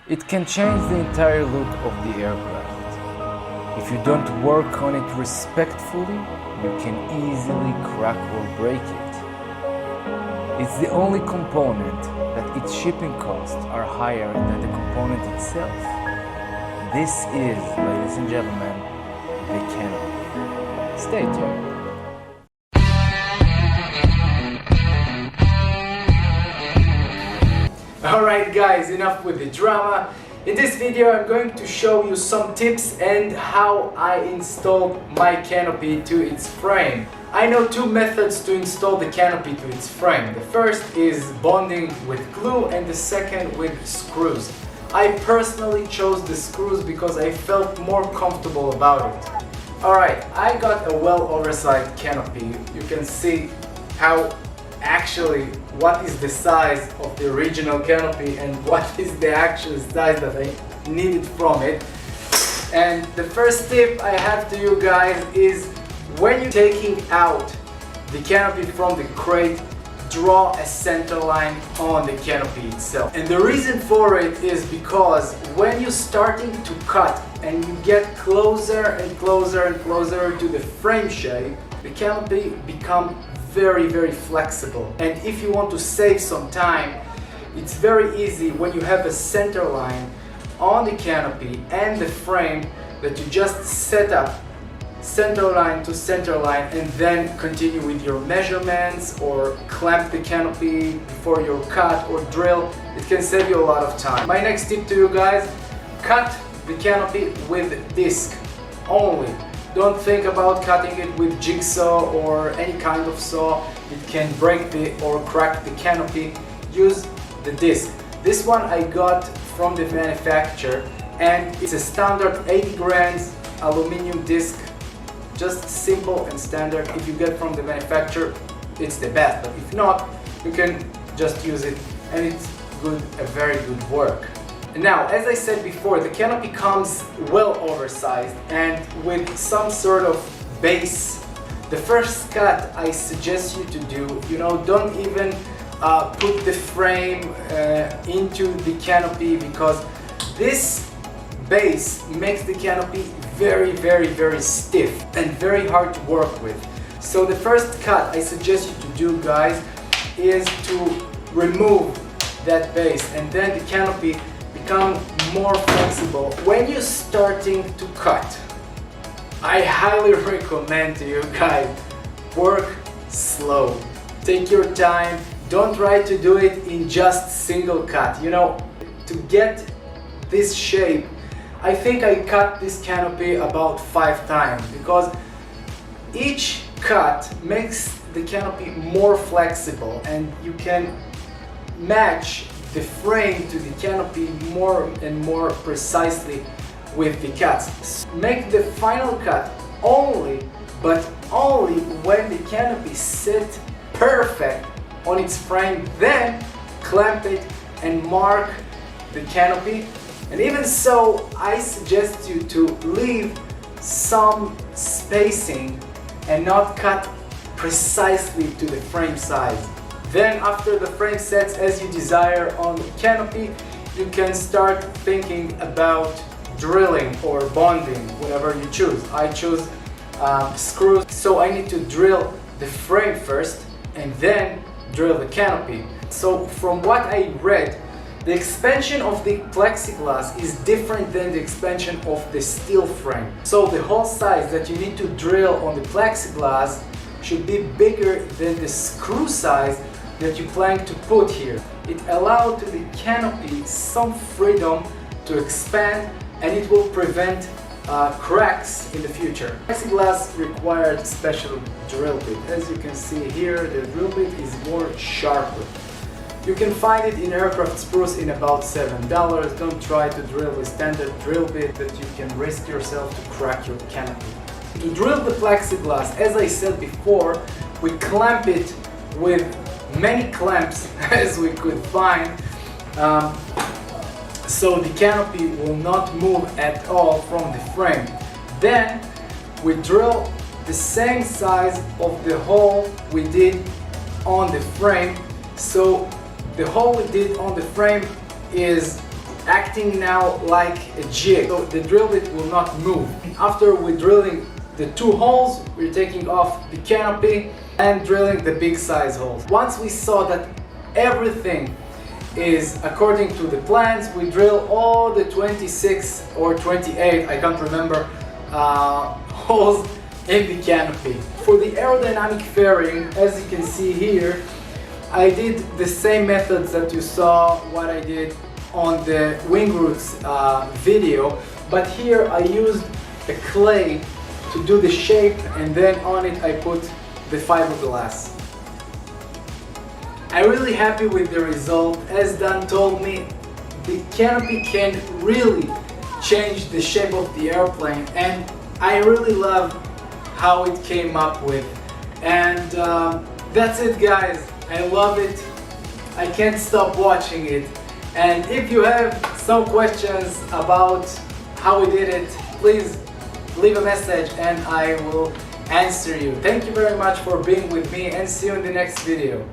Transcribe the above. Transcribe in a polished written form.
It can change the entire look of the aircraft. If you don't work on it respectfully, you can easily crack or break it. It's the only component that its shipping costs are higher than the component itself. This is, ladies and gentlemen, the Canopy. Stay tuned. Alright guys, enough with the drama. In this video I'm going to show you some tips and how I installed my canopy to its frame. I know two methods to install the canopy to its frame. The first is bonding with glue and the second with screws. I personally chose the screws because I felt more comfortable about it. Alright, I got a well oversized canopy. You can see what is the size of the original canopy and what is the actual size that I needed from it. And the first tip I have to you guys is when you're taking out the canopy from the crate, draw a center line on the canopy itself. And the reason for it is because when you're starting to cut and you get closer and closer and closer to the frame shape, the canopy becomes very flexible. And if you want to save some time, it's very easy when you have a center line on the canopy and the frame that you just set up center line to center line and then continue with your measurements or clamp the canopy before your cut or drill. It can save you a lot of time. My next tip to you guys, cut the canopy with disc only. Don't think about cutting it with jigsaw or any kind of saw. It can break or crack the canopy. Use the disc. This one I got from the manufacturer and it's a standard 80 grams aluminum disc. Just simple and standard. If you get from the manufacturer, it's the best. But if not, you can just use it and it's good, a very good work. Now, as I said before, the canopy comes well oversized and with some sort of base. The first cut I suggest you to do, don't even put the frame into the canopy because this base makes the canopy very stiff and very hard to work with. So the first cut I suggest you to do, guys, is to remove that base and then the canopy become more flexible. When you're starting to cut, I highly recommend to you guys, work slow. Take your time. Don't try to do it in just single cut. To get this shape, I think I cut this canopy about 5 times because each cut makes the canopy more flexible and you can match the frame to the canopy more and more precisely with the cuts. Make the final cut only when the canopy sits perfect on its frame, then clamp it and mark the canopy. And even so, I suggest you to leave some spacing and not cut precisely to the frame size. Then after the frame sets as you desire on the canopy, you can start thinking about drilling or bonding, whatever you choose. I choose screws, so I need to drill the frame first and then drill the canopy. So from what I read, the expansion of the plexiglass is different than the expansion of the steel frame. So the hole size that you need to drill on the plexiglass should be bigger than the screw size that you plan to put here. It allows the canopy some freedom to expand and it will prevent cracks in the future. Plexiglass requires special drill bit. As you can see here, the drill bit is more sharper. You can find it in aircraft spruce in about $7. Don't try to drill a standard drill bit that you can risk yourself to crack your canopy. To drill the plexiglass, as I said before, we clamp it with many clamps as we could find, so the canopy will not move at all from the frame. Then we drill the same size of the hole we did on the frame. So the hole we did on the frame is acting now like a jig, so the drill bit will not move. After we're drilling the 2 holes, we're taking off the canopy and drilling the big size holes. Once we saw that everything is according to the plans, we drill all the 26 or 28, I can't remember, holes in the canopy. For the aerodynamic fairing, as you can see here, I did the same methods that you saw what I did on the wing roots video, but here I used a clay to do the shape, and then on it I put the fiberglass. I'm really happy with the result. As Dan told me, the canopy can really change the shape of the airplane, and I really love how it came up with. And that's it, guys. I love it. I can't stop watching it. And if you have some questions about how we did it, please leave a message and I will answer you. Thank you very much for being with me, and see you in the next video.